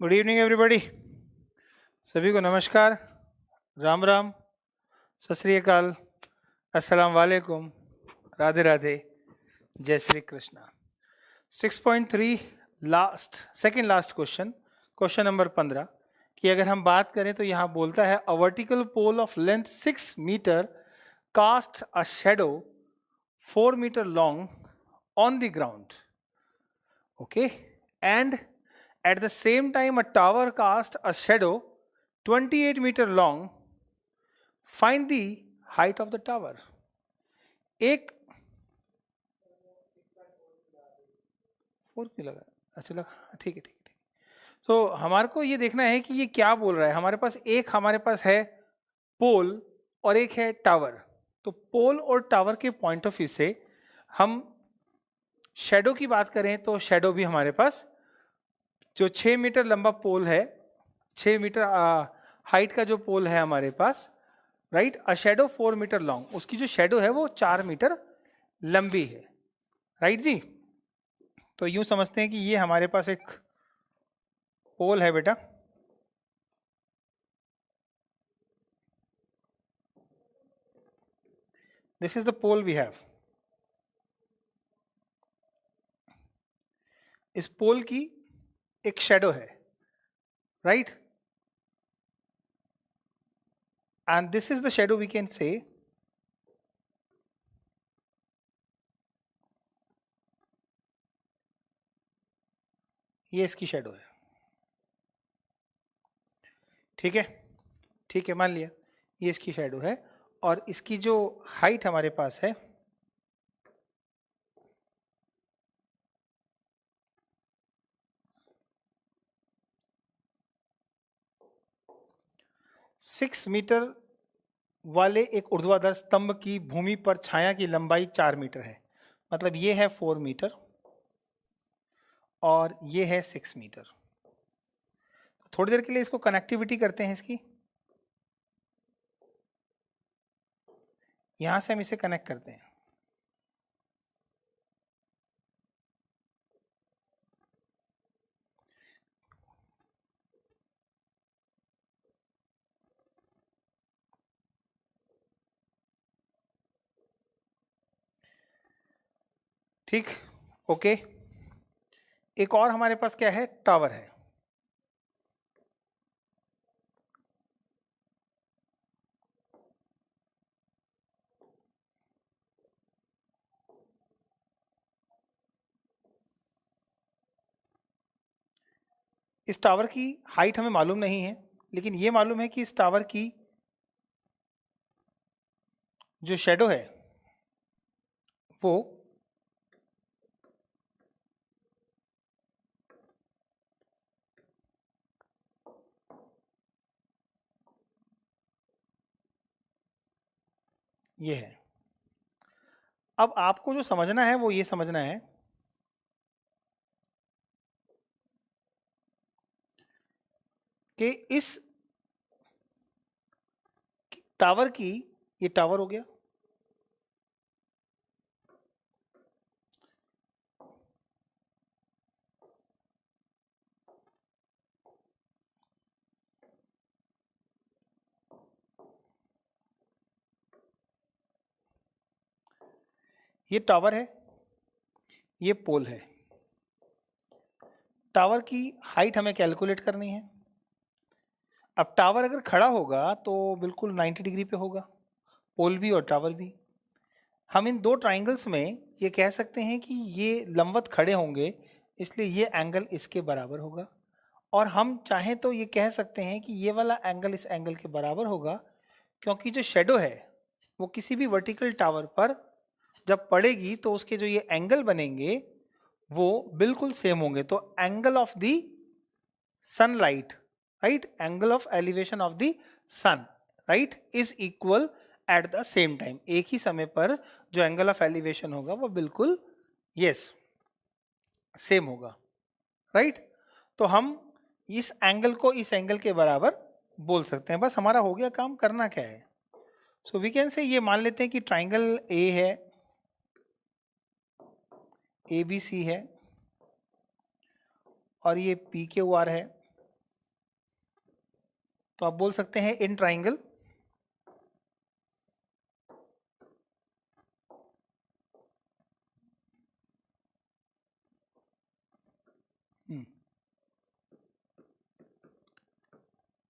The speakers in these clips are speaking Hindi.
Good evening everybody. सभी को नमस्कार, राम राम, सत श्री अकाल, अस्सलाम वालेकुम, राधे राधे, जय Shri Krishna. 6.3 last second last question, question number 15 कि अगर हम बात करें तो यहाँ बोलता है a vertical pole of length 6 metre cast a shadow 4 metre long on the ground, okay, and at the same time a tower cast a shadow 28 meter long. Find the height of the tower. एक 4 क्यों लगा? अच्छा लगा, ठीक है ठीक है। तो हमारे को ये देखना है कि ये क्या बोल रहा है। हमारे पास है पोल और एक है टावर। तो पोल और टावर के पॉइंट ऑफ व्यू से हम शेडो की बात करें तो शेडो भी हमारे पास जो 6 मीटर लंबा पोल है, 6 मीटर हाइट का जो पोल है हमारे पास, right, a shadow 4 metre long, उसकी जो शेडो है वो 4 मीटर लंबी है, राइट जी। तो यूं समझते हैं कि ये हमारे पास एक पोल है बेटा, this is the pole we have. इस पोल की एक शेडो है, right, and this is the shadow we can say ये इसकी शेडो है, ठीक है, ठीक है, मान लिया ये इसकी शेडो है और इसकी जो हाइट हमारे पास है सिक्स मीटर वाले एक ऊर्ध्वाधर स्तंभ की भूमि पर छाया की लंबाई 4 मीटर है। मतलब ये है 4 मीटर और ये है 6 मीटर। थोड़ी देर के लिए इसको कनेक्टिविटी करते हैं इसकी, यहां से हम इसे कनेक्ट करते हैं। ठीक, ओके। एक और हमारे पास क्या है, टावर है। इस टावर की हाइट हमें मालूम नहीं है, लेकिन ये मालूम है कि इस टावर की जो शेडो है वो ये है। अब आपको जो समझना है वो ये समझना है कि इस टावर की, ये टावर हो गया, ये टावर है, ये पोल है। टावर की हाइट हमें कैलकुलेट करनी है। अब टावर अगर खड़ा होगा तो बिल्कुल 90 डिग्री पे होगा, पोल भी और टावर भी। हम इन दो ट्राइंगल्स में ये कह सकते हैं कि ये लंबवत खड़े होंगे, इसलिए ये एंगल इसके बराबर होगा। और हम चाहें तो ये कह सकते हैं कि ये वाला एंगल इस एंगल के बराबर होगा, क्योंकि जो शेडो है वो किसी भी वर्टिकल टावर पर जब पड़ेगी तो उसके जो ये एंगल बनेंगे वो बिल्कुल सेम होंगे। तो angle of the sunlight, right, angle of elevation of the sun, right, is equal at the same time. एक ही समय पर जो एंगल ऑफ एलिवेशन होगा वो बिल्कुल यस सेम होगा, राइट। तो हम इस एंगल को इस एंगल के बराबर बोल सकते हैं। बस हमारा हो गया काम, करना क्या है। सो वी कैन से ये मान लेते हैं कि ट्राइंगल ए है, ए बी सी है और ये पी क्यू आर है, तो आप बोल सकते हैं in triangle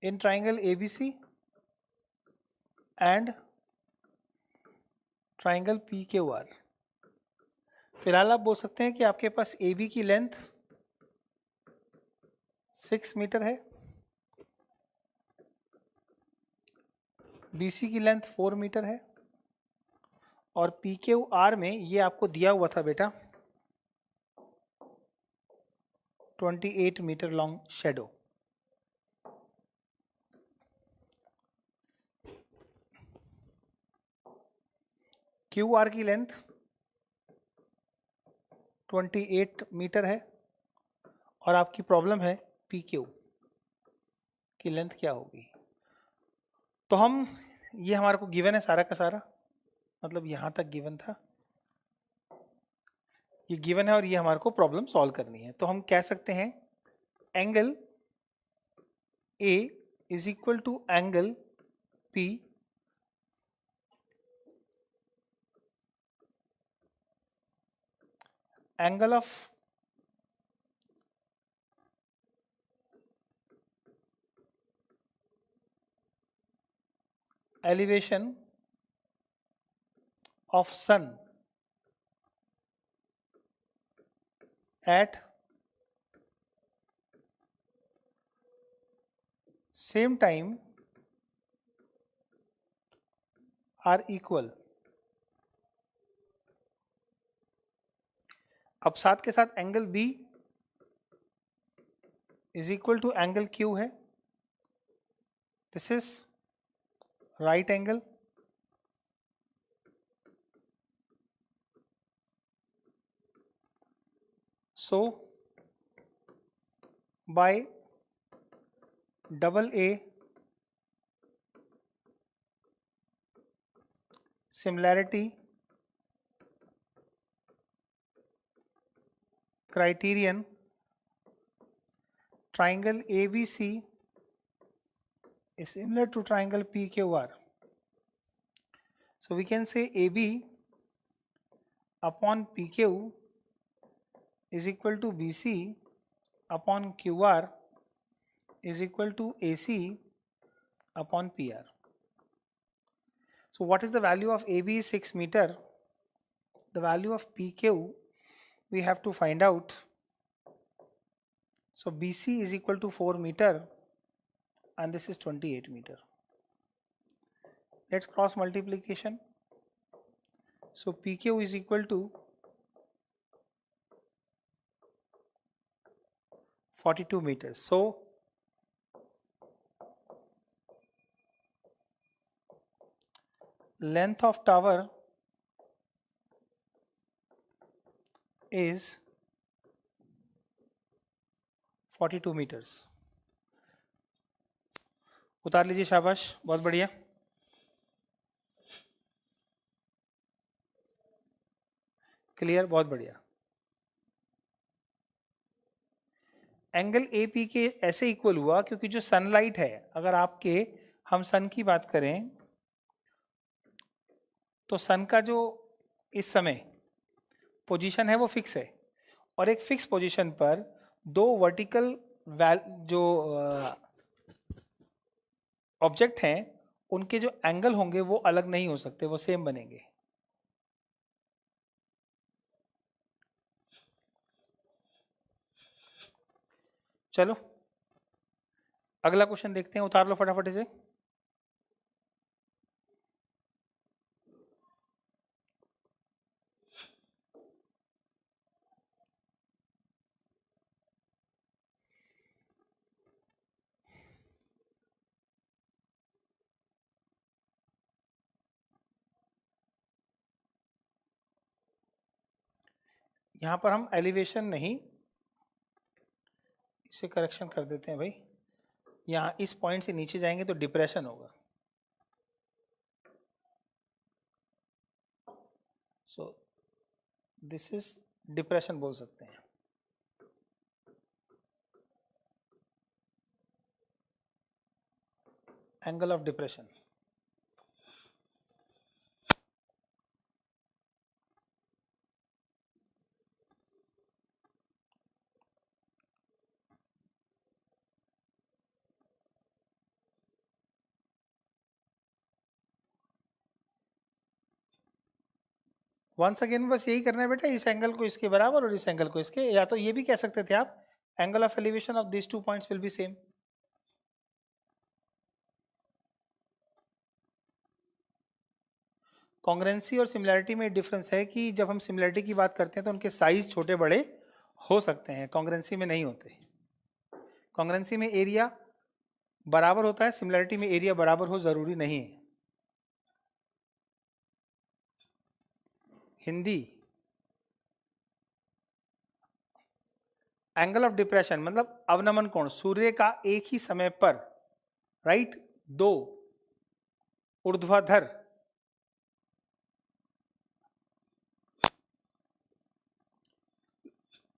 in triangle ABC and triangle PQR। फिलहाल आप बोल सकते हैं कि आपके पास AB की लेंथ 6 मीटर है, BC की लेंथ 4 मीटर है, और PQR में ये आपको दिया हुआ था बेटा 28 मीटर लॉन्ग शेडो। QR की लेंथ 28 मीटर है और आपकी प्रॉब्लम है PQ की लेंथ क्या होगी। तो हम ये हमारे को गिवन है सारा का सारा, मतलब यहाँ तक गिवन था, ये गिवन है और ये हमारे को प्रॉब्लम सॉल्व करनी है। तो हम कह सकते हैं angle A is equal to angle P angle of elevation of sun at same time are equal। अब साथ के साथ angle B is equal to angle Q है, this is right angle, so by double A similarity criterion triangle ABC is similar to triangle PQR, so we can say AB upon PQ is equal to BC upon QR is equal to AC upon PR। So what is the value of AB is 6 meter, the value of PQ we have to find out, so BC is equal to 4 meter and this is 28 meter, let's cross multiplication, so PQ is equal to 42 meters, so length of tower is 42 meters। उतार लीजिए, शाबाश, बहुत बढ़िया। क्लियर, बहुत बढ़िया। एंगल ए पी के ऐसे इक्वल हुआ क्योंकि जो सनलाइट है, अगर आपके हम सन की बात करें तो सन का जो इस समय पोजीशन है वो फिक्स है, और एक फिक्स पोजीशन पर दो वर्टिकल जो ऑब्जेक्ट हैं उनके जो एंगल होंगे वो अलग नहीं हो सकते, वो सेम बनेंगे। चलो अगला क्वेश्चन देखते हैं, उतार लो फटाफट इसे। यहां पर हम एलिवेशन नहीं, इसे करेक्शन कर देते हैं भाई, यहां इस पॉइंट से नीचे जाएंगे तो डिप्रेशन होगा, सो दिस इज डिप्रेशन बोल सकते हैं। Angle of depression. Once again बस यही करना है बेटा, इस एंगल को इसके बराबर और इस एंगल को इसके, या तो ये भी कह सकते थे आप, angle of elevation of this 2 points will be same. कॉन्ग्रेंसी और सिमिलैरिटी में डिफरेंस है कि जब हम सिमिलैरिटी की बात करते हैं तो उनके साइज छोटे बड़े हो सकते हैं, कॉन्ग्रेंसी में नहीं होते। कॉन्ग्रेंसी में एरिया बराबर होता है, सिमिलैरिटी में एरिया बराबर हो जरूरी नहीं है। हिंदी, एंगल ऑफ डिप्रेशन मतलब अवनमन कोण, सूर्य का एक ही समय पर, राइट, दो ऊर्ध्वाधर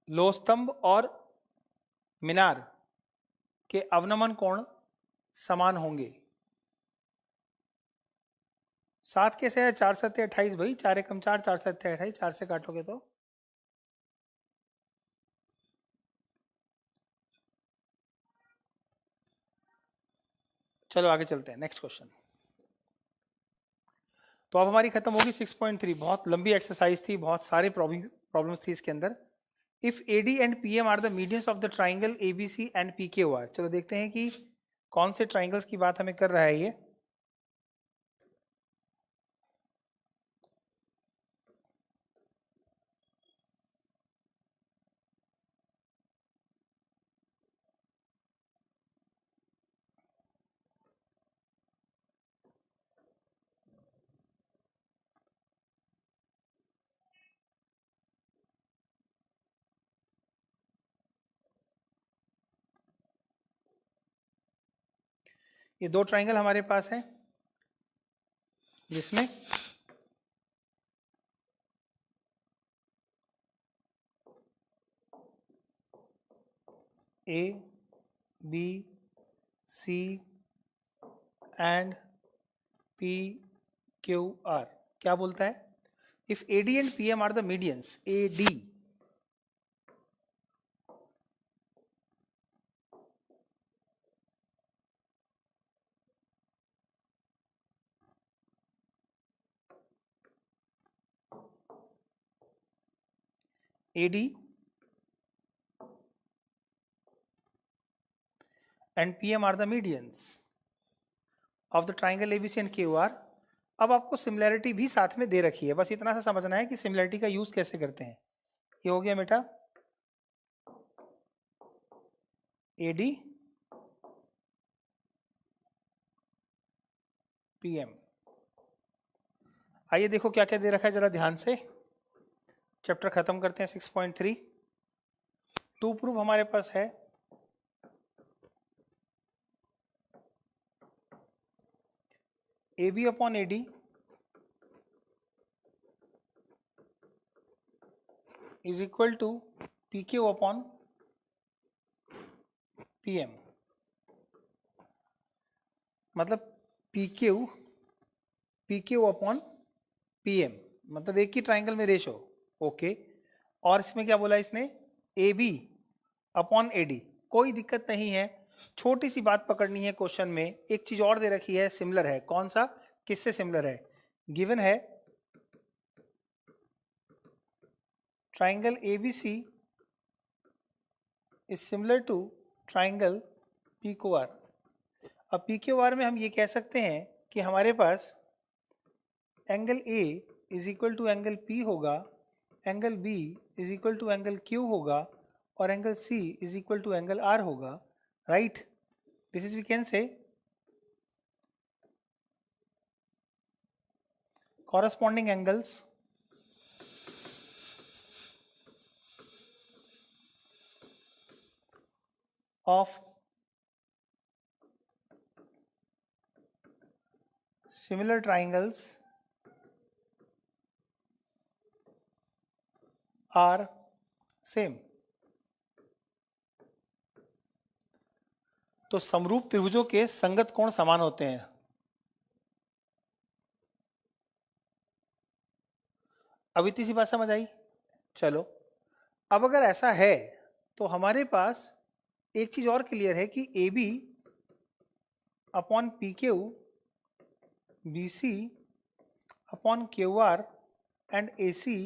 लोहस्तंभ और मीनार के अवनमन कोण समान होंगे। 7 कैसे है? 4 7 28 भाई, 4 एकम 4, 4 7 28, 4 से काटोगे तो चलो आगे चलते हैं, नेक्स्ट क्वेश्चन। तो अब हमारी खत्म होगी 6.3। बहुत लंबी एक्सरसाइज थी, बहुत सारे प्रॉब्लम्स थी इसके अंदर। If AD and PM are the medians of the triangle ABC and PQR, चलो देखते हैं कि कौन से ट्राइंगल्स की बात हमें कर रहा है ये। ये दो ट्राइंगल हमारे पास हैं जिसमें ABC एंड PQR क्या बोलता है? If AD and PM are the medians, AD and PM are the medians of the triangle ABC and QR। अब आपको सिमिलैरिटी भी साथ में दे रखी है, बस इतना सा समझना है कि सिमिलैरिटी का यूज कैसे करते हैं। ये हो गया बेटा AD PM। आइए देखो क्या क्या दे रखा है, जरा ध्यान से चैप्टर खत्म करते हैं। 6.3 टू प्रूफ हमारे पास है AB upon AD is equal to PQ upon PM। मतलब PQ अपॉन PM, मतलब एक ही ट्राइंगल में रेशो, ओके। और इसमें क्या बोला इसने? AB upon AD। कोई दिक्कत नहीं है, छोटी सी बात पकड़नी है क्वेश्चन में। एक चीज और दे रखी है, सिमिलर है। कौन सा? किससे सिमिलर है? गिवन है triangle ABC is similar to triangle PQR। अब PQR में हम ये कह सकते हैं कि हमारे पास angle A is equal to angle P होगा, angle B is equal to angle Q होगा, और angle C is equal to angle R होगा, right. This is we can say corresponding angles of similar triangles are same। तो समरूप त्रिभुजों के संगत कोण समान होते हैं। अब इतनी सी बात समझ आई। चलो अब अगर ऐसा है तो हमारे पास एक चीज और क्लियर है कि A B upon P Q, B C upon Q R and A C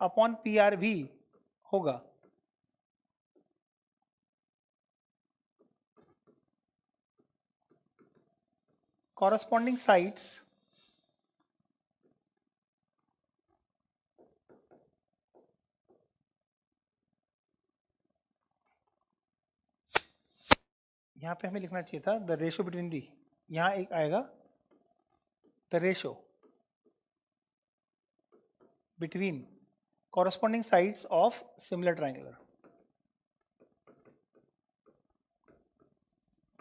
upon P R भी होगा। corresponding sides यहां पे हमें लिखना चाहिए था द रेशियो बिटवीन दी, यहां एक आएगा the ratio between corresponding sides of similar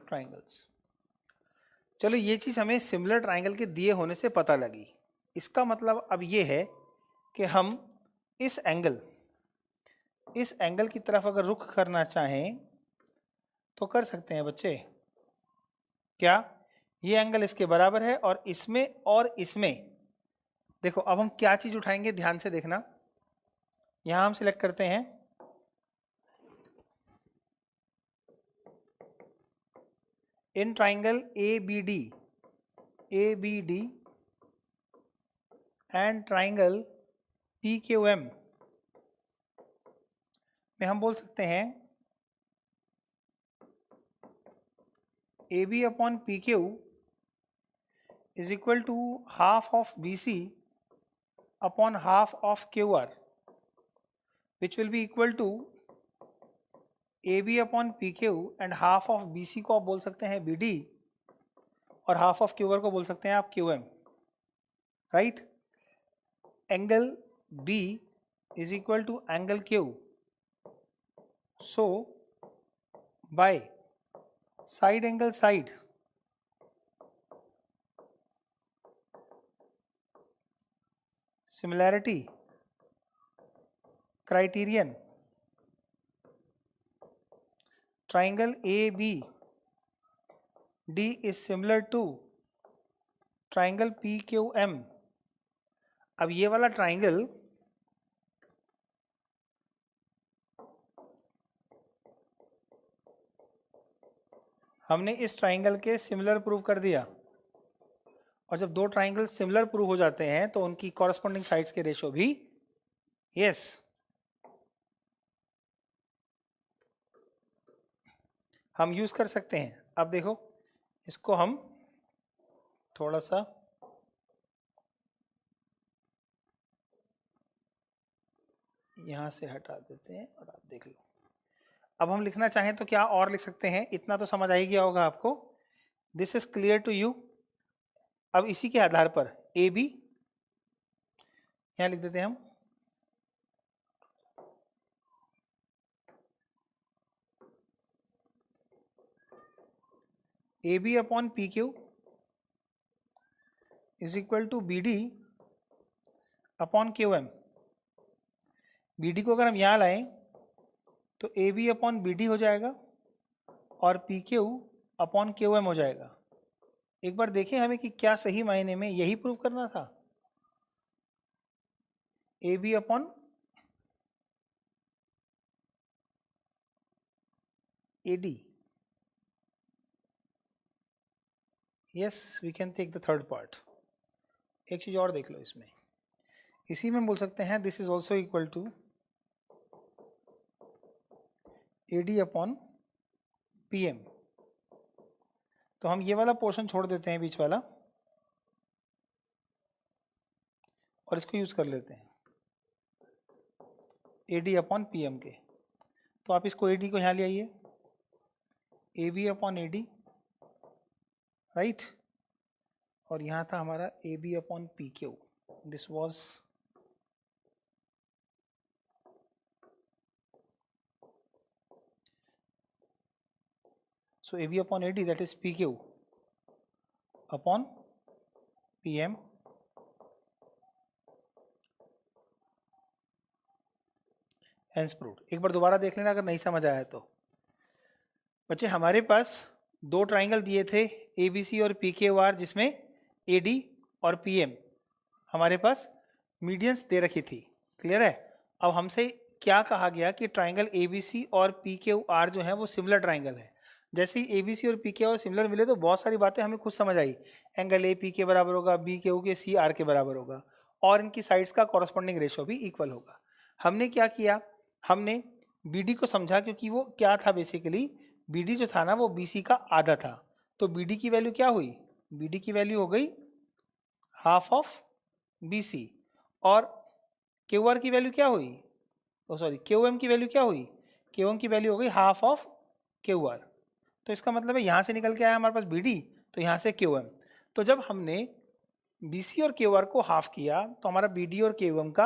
triangles। चलो ये चीज हमें सिमिलर ट्राइंगल के दिए होने से पता लगी। इसका मतलब अब ये है कि हम इस एंगल की तरफ अगर रुख करना चाहें तो कर सकते हैं बच्चे। क्या ये एंगल इसके बराबर है और इसमें देखो अब हम क्या चीज उठाएंगे, ध्यान से देखना। यहां हम सिलेक्ट करते हैं in triangle ABD and triangle PQM में हम बोल सकते हैं AB upon PQ is equal to half of BC upon half of QR, which will be equal to AB upon PQ and half of BC को आप बोल सकते हैं BD और half of QR को बोल सकते हैं आप QM, right? Angle B is equal to angle Q. So by side angle side similarity criterion, triangle ABD is similar to triangle PQM। अब ये वाला ट्राइंगल हमने इस ट्राइंगल के सिमिलर प्रूव कर दिया, और जब दो ट्राइंगल सिमिलर प्रूव हो जाते हैं तो उनकी कॉरस्पॉन्डिंग साइड्स के रेशियो भी यस हम यूज कर सकते हैं। अब देखो इसको हम थोड़ा सा यहां से हटा देते हैं और आप देख लो। अब हम लिखना चाहें तो क्या और लिख सकते हैं, इतना तो समझ आ ही गया होगा आपको। This is clear to you. अब इसी के आधार पर ए बी यहां लिख देते हैं हम, A B upon P Q is equal to B D upon Q M. B D को अगर हम यहां लाएं तो A B upon B D हो जाएगा और P Q upon Q M हो जाएगा। एक बार देखें हमें कि क्या सही मायने में यही प्रूव करना था। A B upon A D, yes we can take the third part. एक चीज और देख लो इसमें, इसी में बोल सकते हैं this is also equal to A D upon P M. तो हम ये वाला पोर्शन छोड़ देते हैं बीच वाला और इसको यूज कर लेते हैं A D upon P M के। तो आप इसको ए डी को यहाँ ले आइए, A B upon A D, right, और यहाँ था हमारा A B upon P Q. This was so AB upon AD, that is PQ upon PM hence proved। एक बार दोबारा देख लेना अगर नहीं समझ आया तो। बच्चे हमारे पास दो ट्राइंगल दिए थे ABC और PQR, जिसमें AD और PM हमारे पास मीडियंस दे रखी थी। क्लियर है? अब हमसे क्या कहा गया कि ट्राइंगल ABC और PQR जो है वो सिमिलर ट्राइंगल है। जैसे ही ABC और PQR सिमिलर मिले तो बहुत सारी बातें हमें खुद समझ आई। एंगल AP के बराबर होगा, BQ के CR के बराबर होगा, और इनकी साइड्स का कॉरस्पॉन्डिंग रेशियो भी इक्वल होगा। हमने क्या किया, हमने BD को समझा, क्योंकि वो क्या था बेसिकली, BD जो था ना वो BC का आधा था। तो BD की वैल्यू क्या हुई, BD की वैल्यू हो गई हाफ ऑफ BC, और QR की वैल्यू क्या हुई, सॉरी QM की वैल्यू क्या हुई, QM की वैल्यू हो गई हाफ ऑफ QR। तो इसका मतलब है यहाँ से निकल के आया हमारे पास BD, तो यहाँ से QM। तो जब हमने BC और QR को हाफ किया तो हमारा BD और QM का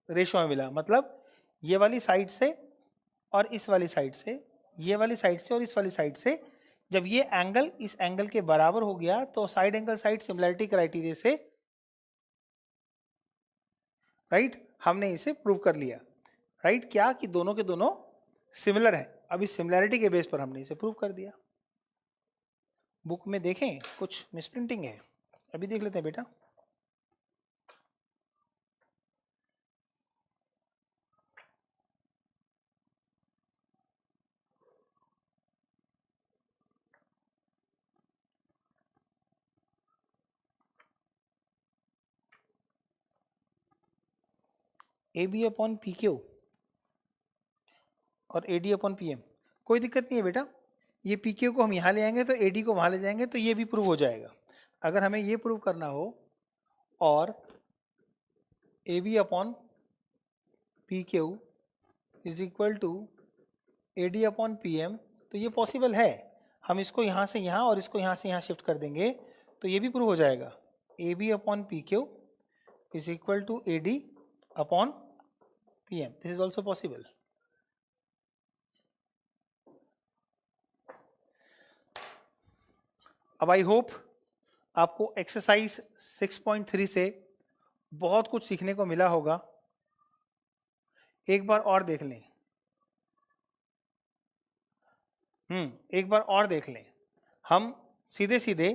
रेशो में मिला। मतलब ये वाली साइड से और इस वाली साइड से, ये वाली साइड से और इस वाली साइड से, जब ये एंगल इस एंगल के बराबर हो गया तो side angle side similarity criteria से, राइट, हमने इसे प्रूव कर लिया। राइट, क्या कि दोनों के दोनों सिमिलर है। अब इस सिमिलरिटी के बेस पर हमने इसे प्रूव कर दिया। बुक में देखें कुछ मिसप्रिंटिंग है, अभी देख लेते हैं बेटा। AB अपॉन PQ और AD अपॉन PM, कोई दिक्कत नहीं है बेटा। ये PQ को हम यहाँ ले आएंगे तो AD को वहाँ ले जाएंगे तो ये भी प्रूव हो जाएगा। अगर हमें ये प्रूव करना हो और AB upon PQ is equal to AD upon PM, तो ये पॉसिबल है। हम इसको यहाँ से यहाँ और इसको यहाँ से यहाँ शिफ्ट कर देंगे तो ये भी प्रूव हो जाएगा। AB upon PQ is equal to AD upon PM, this is also possible. अब आई होप आपको एक्सरसाइज 6.3 से बहुत कुछ सीखने को मिला होगा। एक बार और देख लें, एक बार और देख लें। हम सीधे सीधे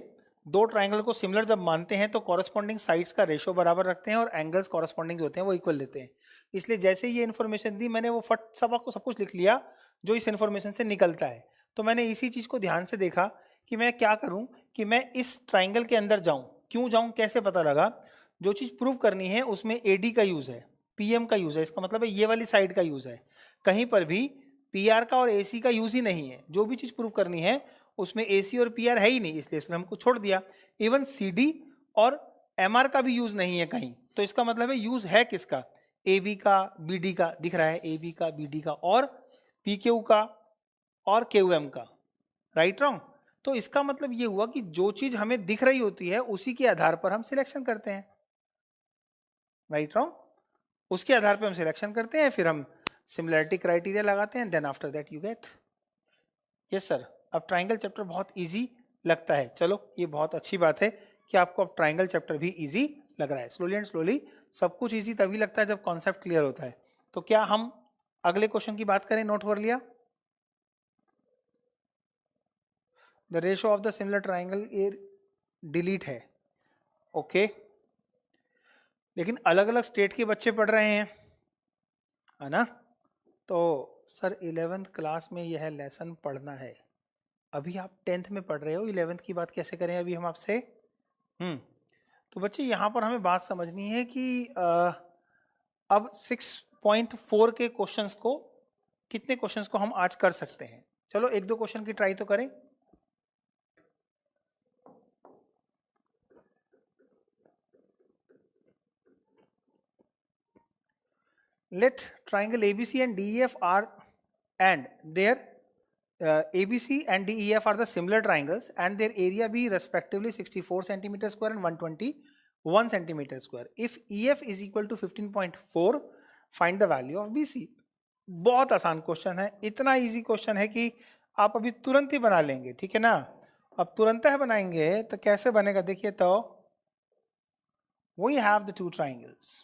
दो ट्राइंगल को सिमिलर जब मानते हैं तो कॉरस्पॉन्डिंग साइड्स का रेशो बराबर रखते हैं और एंगल्स कॉरस्पॉन्डिंग होते हैं वो इक्वल लेते हैं। इसलिए जैसे ये इन्फॉर्मेशन दी मैंने वो फट सब कुछ लिख लिया जो इस इन्फॉर्मेशन से निकलता है। तो मैंने इसी चीज़ को ध्यान से देखा कि मैं क्या करूं कि मैं इस ट्राइंगल के अंदर जाऊं, क्यों जाऊं, कैसे पता लगा। जो चीज़ प्रूव करनी है उसमें AD का यूज़ है, PM का यूज़ है, इसका मतलब है ये वाली साइड का यूज़ है। कहीं पर भी PR का और AC का यूज़ ही नहीं है। जो भी चीज़ प्रूव करनी है उसमें AC और PR है ही नहीं, इसलिए इसने हमको छोड़ दिया। इवन CD और MR का भी यूज़ नहीं है कहीं, तो इसका मतलब है यूज़ है किसका, AB का, BD का, दिख रहा है AB का, BD का, और PQ का और QM का। Right wrong? तो इसका मतलब ये हुआ कि जो चीज़ हमें दिख रही होती है उसी के आधार पर हम सिलेक्शन करते हैं। Right wrong? उसके आधार पर हम सिलेक्शन करते हैं, फिर हम सिमिलरिटी क्राइटेरिया लगाते हैं, then after that you get. Yes sir, अब ट्राइंगल चैप्टर बहुत इजी लगता है। चलो ये बहुत अच्छी बात है कि आपको अब ट्राइंगल चैप्टर भी इजी लग रहा है। स्लोली एंड स्लोली सब कुछ इजी तभी लगता है जब कॉन्सेप्ट क्लियर होता है। तो क्या हम अगले क्वेश्चन की बात करें? नोट कर लिया? The ratio of the similar triangle ये डिलीट है, ओके। लेकिन अलग अलग स्टेट के बच्चे पढ़ रहे हैं, है ना? तो सर 11th क्लास में यह लेसन पढ़ना है। अभी आप 10th में पढ़ रहे हो, 11th की बात कैसे करें अभी हम आपसे? तो बच्चे यहाँ पर हमें बात समझनी है कि अब 6.4 के क्वेश्चंस को, कितने क्वेश्चंस को हम आज कर सकते हैं? चलो एक दो क्वेश्चन की ट्राई तो करें। Let triangle ABC and DEF are and their ABC and DEF are the similar triangles and their area be respectively 64 centimeter square and 121 centimeter square. If EF is equal to 15.4, find the value of BC. बहुत आसान क्वेश्चन है, इतना इजी क्वेश्चन है कि आप अभी तुरंत ही बना लेंगे, ठीक है ना? अब तुरंत है बनाएंगे तो कैसे बनेगा देखिए। तो we have the two triangles.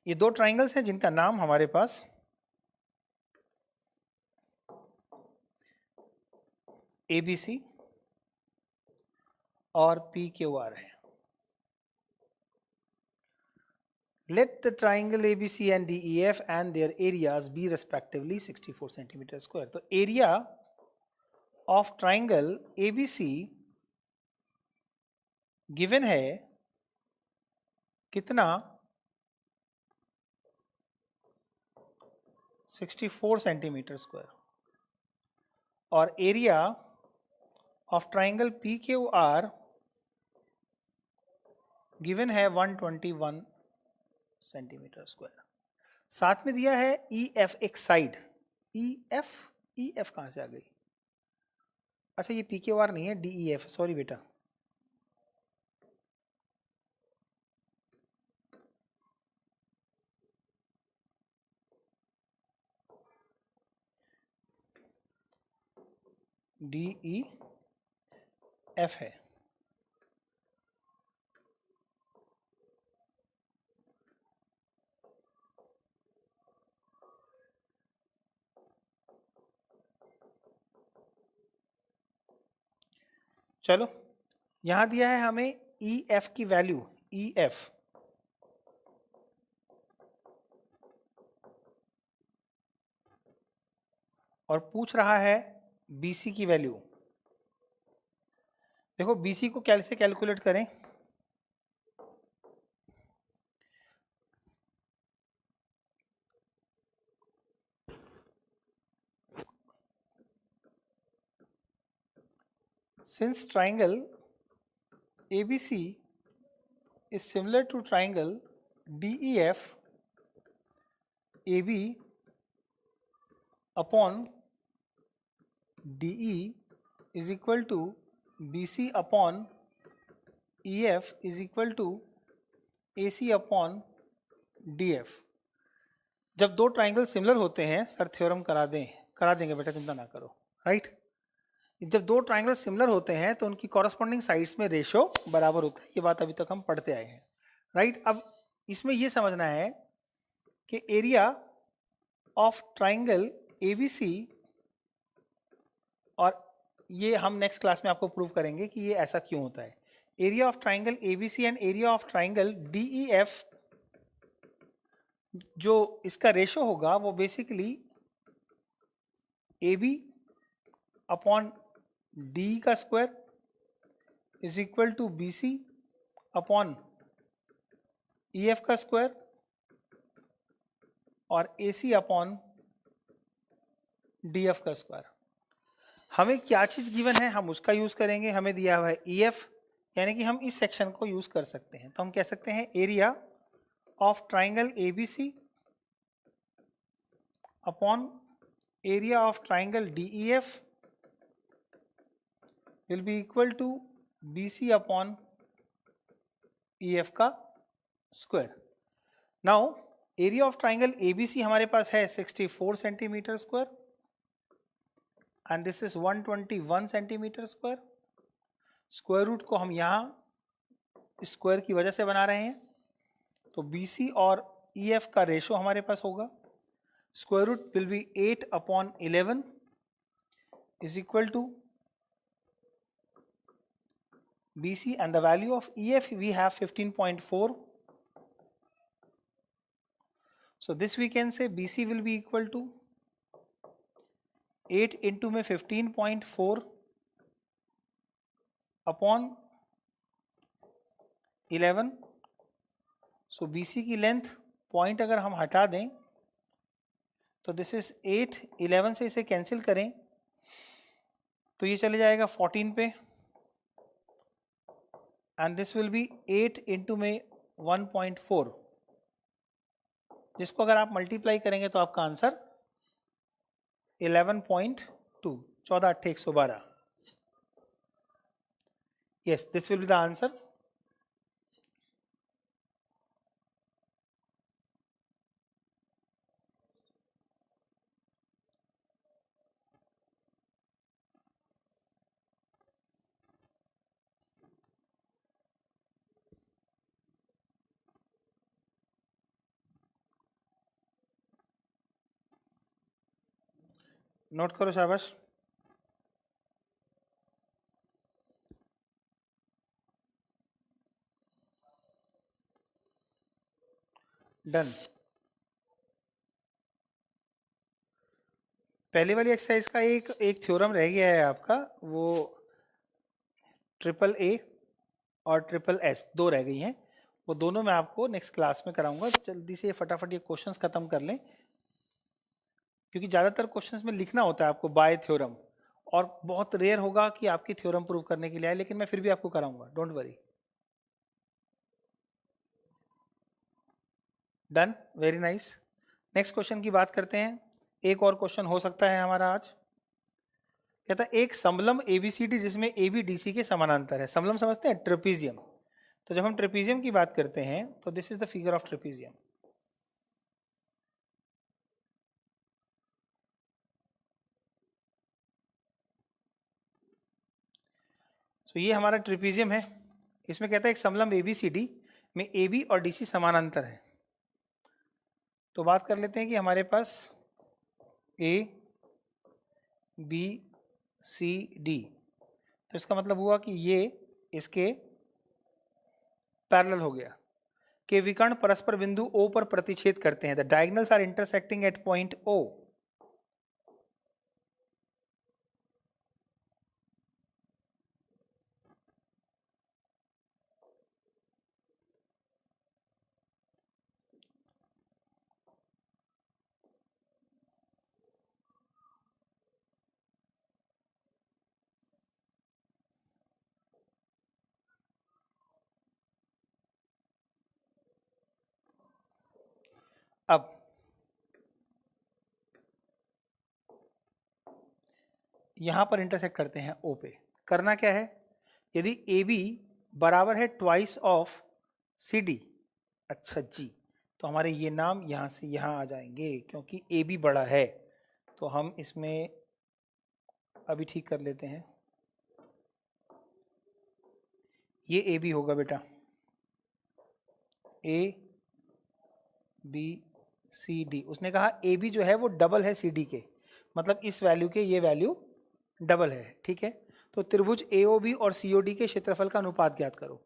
ये दो ट्राइंगल्स हैं जिनका नाम हमारे पास ABC और PQR है. Let the triangle ABC and DEF and their areas be respectively 64 centimeter square. तो area of triangle ABC given है कितना 64 सेंटीमीटर स्क्वायर और area of triangle PQR given है 121 सेंटीमीटर स्क्वायर. साथ में दिया है EF एक साइड. EF कहां से आ गई? अच्छा ये PQR नहीं है, DEF. सॉरी बेटा. DEF है. चलो यहां दिया है हमें EF की वैल्यू. EF और पूछ रहा है BC की वैल्यू. देखो BC को कैसे कैलकुलेट करें? Since triangle ABC is similar to triangle DEF, AB upon DE is equal to BC upon EF is equal to AC upon DF. जब दो ट्राइंगल सिमिलर होते हैं, सर थ्योरम करा देंगे बेटा, चिंता ना करो. राइट. जब दो ट्राइंगल सिमिलर होते हैं तो उनकी कॉरस्पॉन्डिंग साइड्स में रेशो बराबर होता है. ये बात अभी तक हम पढ़ते आए हैं. राइट. अब इसमें ये समझना है कि एरिया ऑफ ट्राइंगल ABC, और ये हम नेक्स्ट क्लास में आपको प्रूव करेंगे कि ये ऐसा क्यों होता है. Area of triangle ABC and area of triangle DEF, जो इसका रेशो होगा वो बेसिकली AB अपॉन DE का square is equal to BC upon EF का स्क्वायर और AC अपॉन DF का स्क्वायर. हमें क्या चीज गिवन है हम उसका यूज करेंगे. हमें दिया हुआ है EF, यानी कि हम इस सेक्शन को यूज कर सकते हैं. तो हम कह सकते हैं area of triangle ABC upon area of triangle DEF will be equal to BC upon EF का square. Now area of triangle ABC हमारे पास है 64 centimetre square and this is 121 centimetre square. Square root को हम यहाँ स्क्वायर की वजह से बना रहे हैं. तो BC और EF का रेशो हमारे पास होगा. Square root will be 8 upon 11 is equal to BC and the value of EF we have 15.4. So this we can say BC will be equal to 8 into में 15.4 upon 11. So BC की लेंथ पॉइंट अगर हम हटा दें तो दिस इज 8. 11 से इसे कैंसिल करें तो ये चले जाएगा 14 पे and this will be 8 into में 1.4, जिसको अगर आप मल्टीप्लाई करेंगे तो आपका answer 11.2. 14 8 112. Yes, this will be the answer. Note करो, शाबाश। डन। पहली वाली एक्सरसाइज का एक थ्योरम रह गया है आपका, वो ट्रिपल ए और ट्रिपल एस दो रह गई हैं, वो दोनों मैं आपको नेक्स्ट क्लास में कराऊंगा। जल्दी से फटाफट ये क्वेश्चंस खत्म कर लें, क्योंकि ज़्यादातर क्वेश्चंस में लिखना होता है आपको बाय थ्योरम, और बहुत रेयर होगा कि आपकी थ्योरम प्रूव करने के लिए आए, लेकिन मैं फिर भी आपको कराऊंगा, don't worry. Done, very nice. Next question की बात करते हैं। एक और क्वेश्चन हो सकता है हमारा आज। कहता है एक समलम एबीसीडी जिसमें एबी डीसी के समानांतर है। समलम समझते हैं, ट्रेपीजियम। तो जब हम ट्रेपीजियम की बात करते हैं तो this is the figure of trapezium. तो ये हमारा ट्रेपीजियम है। इसमें कहता है एक समलम एबीसीडी में एबी और डीसी समानांतर है। तो बात कर लेते हैं कि हमारे पास ए बी सी डी, तो इसका मतलब हुआ कि ये इसके पैरेलल हो गया कि विकर्ण परस्पर बिंदु O पर प्रतिच्छेद करते हैं। The diagonals are intersecting at point O। अब यहां पर इंटरसेक्ट करते हैं O पे। करना क्या है, यदि AB बराबर है ट्वाइस ऑफ CD, अच्छा जी, तो हमारे ये नाम यहां से यहां आ जाएंगे, क्योंकि AB बड़ा है। तो हम इसमें अभी ठीक कर लेते हैं, ये AB होगा बेटा, ABCD। उसने कहा AB जो है वो डबल है CD के, मतलब इस वैल्यू के ये वैल्यू डबल है, ठीक है। तो त्रिभुज AOB और COD के क्षेत्रफल का अनुपात ज्ञात करो।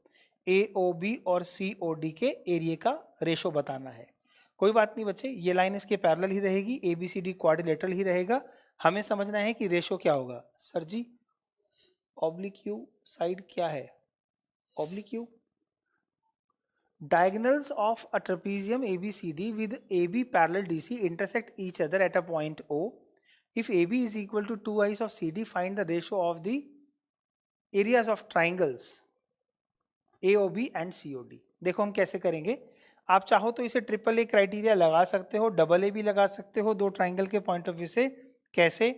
AOB और COD के एरिया का रेशो बताना है। कोई बात नहीं बच्चे, ये लाइन इसके पैरेलल ही रहेगी, ABCD क्वाड्रिलेटरल ही रहेगा। हमें समझना है कि रेशो क्या होगा। Sir G oblique you side क्या है, oblique you diagonals of a trapezium ABCD with AB parallel DC intersect each other at a point O. If AB is equal to 2 i's of CD, find the ratio of the areas of triangles AOB and COD. देखो हम कैसे करेंगे। आप चाहो तो इसे ट्रिपल ए क्राइटेरिया लगा सकते हो, डबल ए भी लगा सकते हो, दो ट्राइंगल के पॉइंट ऑफ व्यू से। कैसे,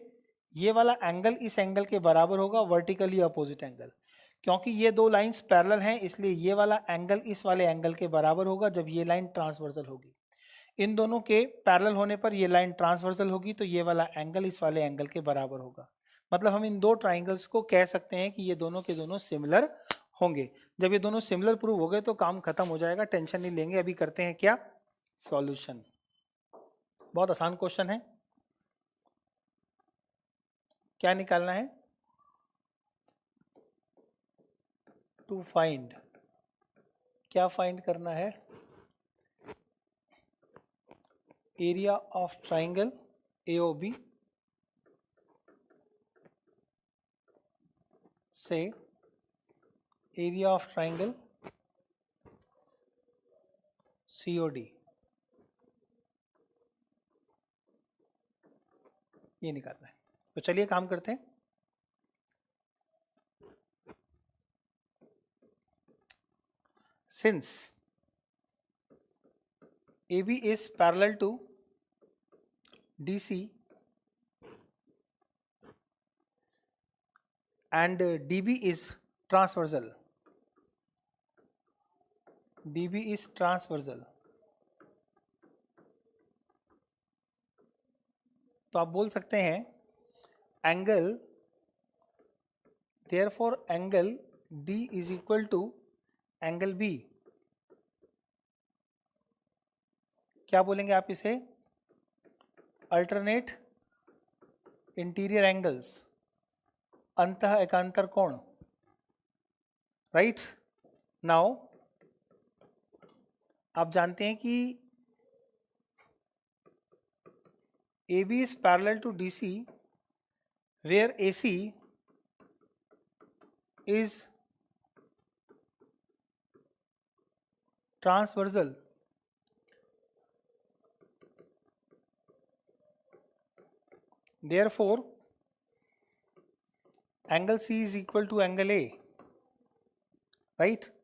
ये वाला एंगल इस एंगल के बराबर होगा, वर्टिकली अपोजिट एंगल, क्योंकि ये दो लाइंस पैरेलल हैं, इसलिए ये वाला एंगल इस वाले एंगल के बराबर होगा जब ये लाइन ट्रांसवर्सल होगी। इन दोनों के पैरेलल होने पर ये लाइन ट्रांसवर्सल होगी, तो ये वाला एंगल इस वाले एंगल के बराबर होगा। मतलब हम इन दो ट्राइंगल्स को कह सकते हैं कि ये दोनों के दोनों सिमिलर होंगे। जब ये दोनों सिमिलर प्रूव हो गए तो काम खत्म हो जाएगा, टेंशन नहीं लेंगे। अभी करते हैं क्या, सॉल्यूशन। बहुत आसान क्वेश्चन है। क्या निकालना है, टू फाइंड, क्या फाइंड करना है, एरिया ऑफ ट्राइंगल AOB से एरिया ऑफ ट्राइंगल COD, ये निकालना है। तो चलिए काम करते हैं। Since AB is parallel to DC and DB is transversal, DB is transversal, तो आप बोल सकते हैं angle, therefore angle D is equal to angle B। क्या बोलेंगे आप इसे, अल्टरनेट इंटीरियर एंगल्स, अंतः एकांतर कोण, राइट। नाउ आप जानते हैं कि AB is parallel to DC where AC is transversal. Therefore, angle C is equal to angle A, right?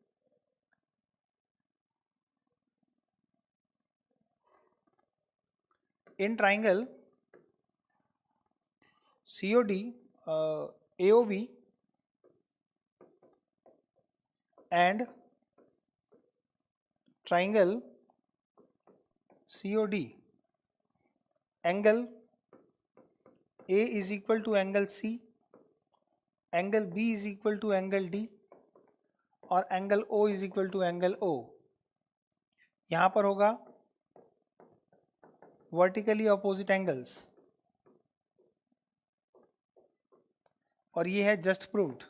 In triangle COD, AOB and triangle COD, angle A is equal to angle C, angle B is equal to angle D और angle O is equal to angle O. यहाँ पर होगा vertically opposite angles और ये है just proved.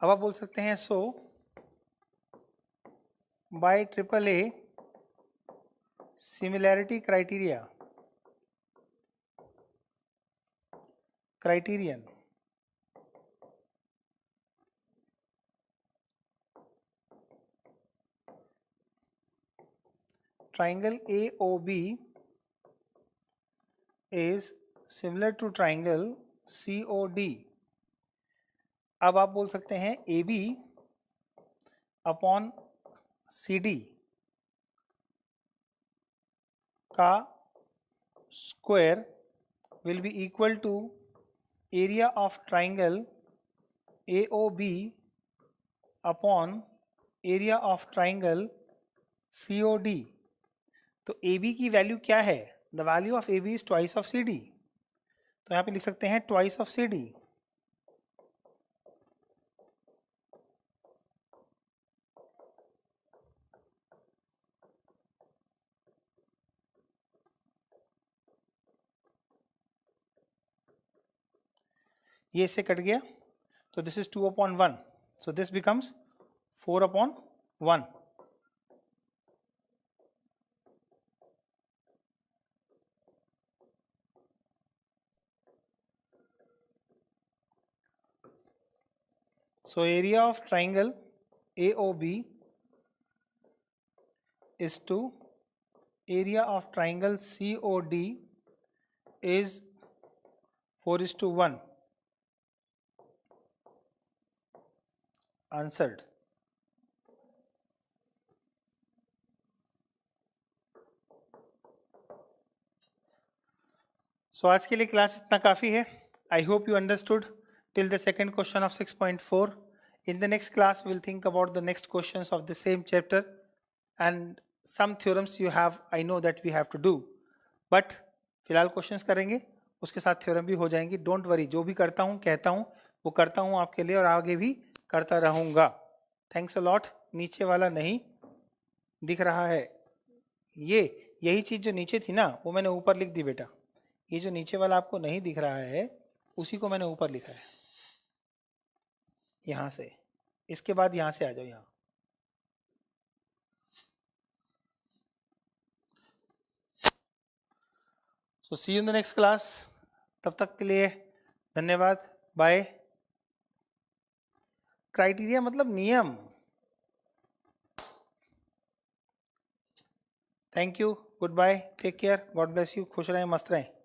अब आप बोल सकते हैं so by AAA similarity criterion triangle AOB is similar to triangle COD. अब आप बोल सकते हैं AB अपॉन CD का square will be equal to area of triangle AOB upon area of triangle COD. तो AB की वैल्यू क्या है? The value of AB is twice of CD. तो यहाँ पे लिख सकते हैं twice of CD. ये इससे कट गया तो this is 2/1, so this becomes 4/1. So area of triangle AOB is to area of triangle COD is 4:1. Answered. So आज के लिए क्लास इतना काफ़ी है. I hope you understood till the second question of 6.4. In the next class, we'll think about the next questions of the same chapter and some theorems you have, I know that we have to do. But फिलहाल questions करेंगे, उसके साथ theorem भी हो जाएंगी. Don't worry, जो भी करता हूँ कहता हूँ वो करता हूँ आपके लिए और आगे भी करता रहूँगा. Thanks a lot. नीचे वाला नहीं दिख रहा है. यही चीज़ जो नीचे थी ना वो मैंने ऊपर लिख दी बेटा. ये जो नीचे वाला आपको नहीं दिख रहा है उसी को मैंने ऊपर लिखा है. यहाँ से इसके बाद यहाँ से आ जाओ यहाँ. So see you in the next class. तब तक के लिए धन्यवाद. बाय. क्राइटेरिया मतलब नियम. Thank you. Goodbye. Take care. God bless you. खुश रहें, मस्त रहें.